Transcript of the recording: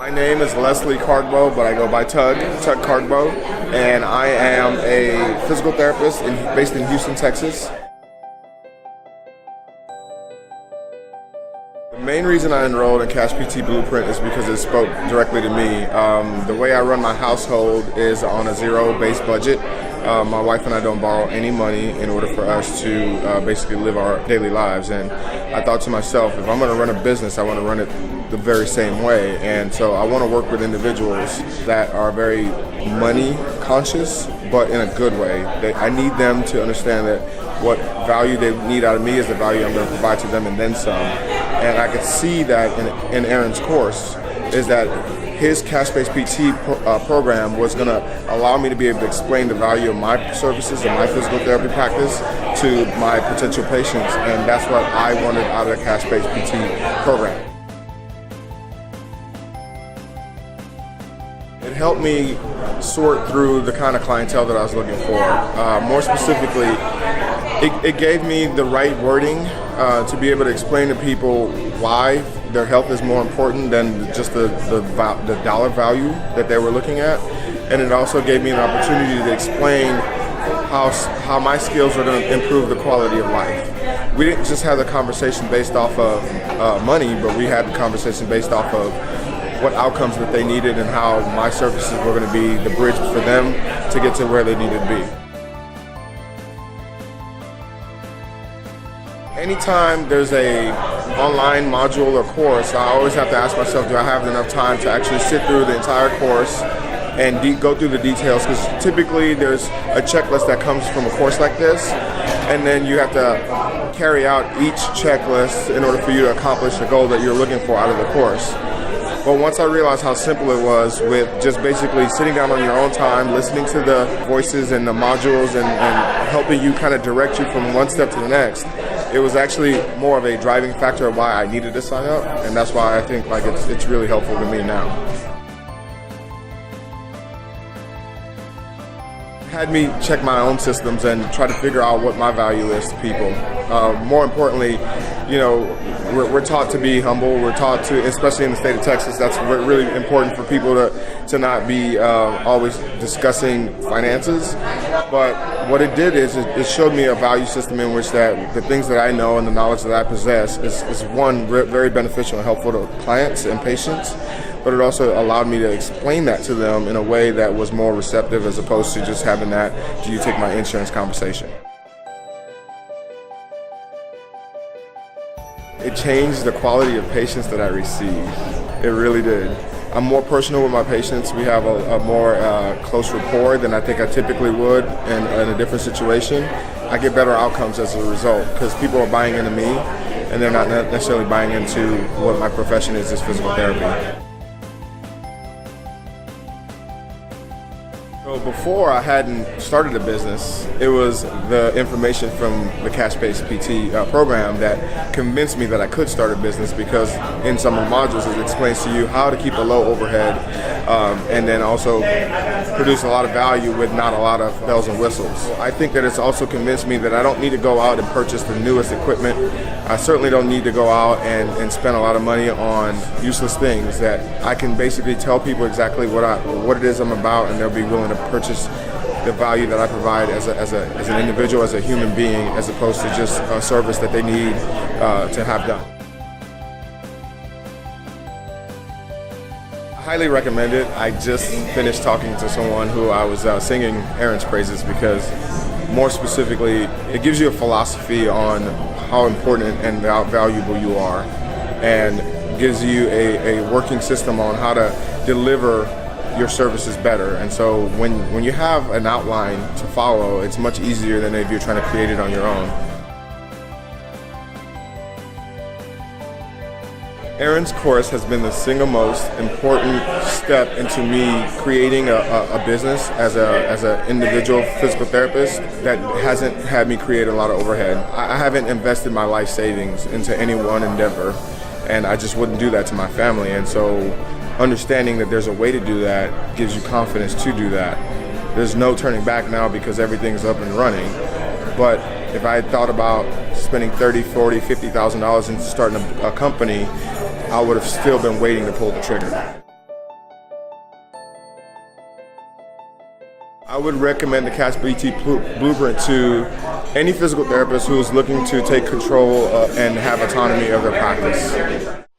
My name is Leslie Karbo, but I go by Tugg Karbo, and I am a physical therapist based in Houston, Texas. The main reason I enrolled in CashPT Blueprint is because it spoke directly to me. The way I run my household is on a zero-based budget. My wife and I don't borrow any money in order for us to basically live our daily lives. And I thought to myself, if I'm going to run a business, I want to run it the very same way. And so I want to work with individuals that are very money conscious, but in a good way. I need them to understand that what value they need out of me is the value I'm going to provide to them and then some. And I could see that in Aaron's course, is that his cash-based PT program was going to allow me to be able to explain the value of my services and my physical therapy practice to my potential patients, and that's what I wanted out of the cash-based PT program. It helped me sort through the kind of clientele that I was looking for. More specifically, it gave me the right wording to be able to explain to people why their health is more important than just the dollar value that they were looking at. And it also gave me an opportunity to explain how my skills are going to improve the quality of life. We didn't just have the conversation based off of money, but we had the conversation based off of what outcomes that they needed and how my services were going to be the bridge for them to get to where they needed to be. Anytime there's a online module or course, I always have to ask myself, do I have enough time to actually sit through the entire course and go through the details? Because typically there's a checklist that comes from a course like this, and then you have to carry out each checklist in order for you to accomplish the goal that you're looking for out of the course. But once I realized how simple it was with just basically sitting down on your own time, listening to the voices and the modules and helping you kind of direct you from one step to the next, it was actually more of a driving factor of why I needed to sign up, and that's why I think it's really helpful to me now. Had me check my own systems and try to figure out what my value is to people. More importantly, we're taught to be humble. We're taught to, especially in the state of Texas, that's really important for people to not be always discussing finances. But what it did is it showed me a value system in which that the things that I know and the knowledge that I possess is one, very beneficial and helpful to clients and patients. But it also allowed me to explain that to them in a way that was more receptive as opposed to just having that, do you take my insurance conversation. It changed the quality of patients that I received. It really did. I'm more personal with my patients. We have a more close rapport than I think I typically would in a different situation. I get better outcomes as a result because people are buying into me and they're not necessarily buying into what my profession is physical therapy. So before I hadn't started a business, it was the information from the cash-based PT program that convinced me that I could start a business, because in some of the modules it explains to you how to keep a low overhead and then also produce a lot of value with not a lot of bells and whistles. I think that it's also convinced me that I don't need to go out and purchase the newest equipment. I certainly don't need to go out and spend a lot of money on useless things, that I can basically tell people exactly what it is I'm about, and they'll be willing to purchase the value that I provide as an individual, as a human being, as opposed to just a service that they need to have done. I highly recommend it. I just finished talking to someone who I was singing Aaron's praises, because more specifically, it gives you a philosophy on how important and valuable you are, and gives you a working system on how to deliver your services better. And so when you have an outline to follow, it's much easier than if you're trying to create it on your own. Aaron's course has been the single most important step into me creating a business as an individual physical therapist that hasn't had me create a lot of overhead. I haven't invested my life savings into any one endeavor, and I just wouldn't do that to my family. And so understanding that there's a way to do that gives you confidence to do that. There's no turning back now because everything's up and running. But if I had thought about spending $30,000, $40,000, $50,000 into starting a company, I would have still been waiting to pull the trigger. I would recommend the CashPT Blueprint to any physical therapist who is looking to take control and have autonomy of their practice.